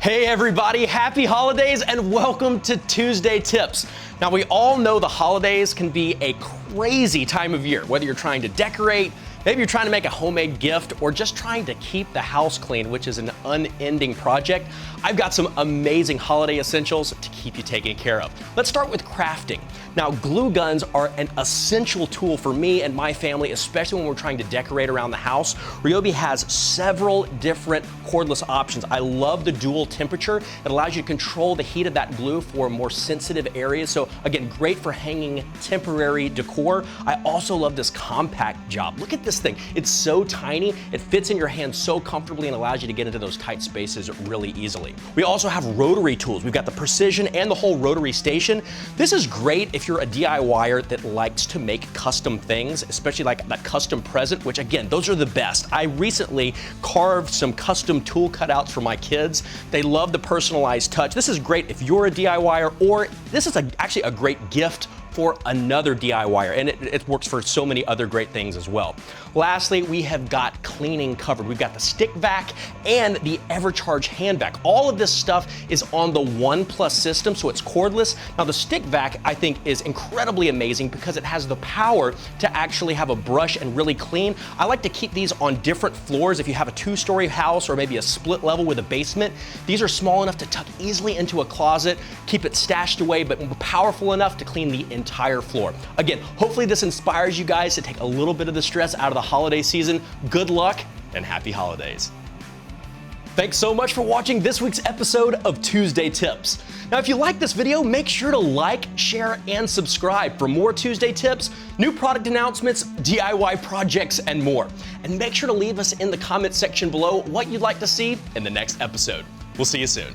Hey everybody, happy holidays and welcome to Tuesday Tips. Now we all know the holidays can be a crazy time of year, whether you're trying to decorate, maybe you're trying to make a homemade gift, or just trying to keep the house clean, which is an unending project. I've got some amazing holiday essentials to keep you taken care of. Let's start with crafting. Now, glue guns are an essential tool for me and my family, especially when we're trying to decorate around the house. RYOBI has several different cordless options. I love the dual temperature. It allows you to control the heat of that glue for more sensitive areas. So again, great for hanging temporary decor. I also love this compact job. Look at this thing. It's so tiny. It fits in your hand so comfortably and allows you to get into those tight spaces really easily. We also have Rotary Tools. We've got the Precision and the whole rotary station. This is great if you're a DIYer that likes to make custom things, especially like that custom present, which again, those are the best. I recently carved some custom tool cutouts for my kids. They love the personalized touch. This is great if you're a DIYer, or this is actually a great gift for another DIYer, and it works for so many other great things as well. Lastly, we have got cleaning covered. We've got the stick vac and the EverCharge hand vac. All of this stuff is on the One Plus system, so it's cordless. Now the stick vac, I think, is incredibly amazing because it has the power to actually have a brush and really clean. I like to keep these on different floors. If you have a two-story house or maybe a split level with a basement, these are small enough to tuck easily into a closet, keep it stashed away, but powerful enough to clean the entire floor. Again, hopefully this inspires you guys to take a little bit of the stress out of the holiday season. Good luck and happy holidays. Thanks so much for watching this week's episode of Tuesday Tips. Now, if you like this video, make sure to like, share, and subscribe for more Tuesday Tips, new product announcements, DIY projects, and more. And make sure to leave us in the comment section below what you'd like to see in the next episode. We'll see you soon.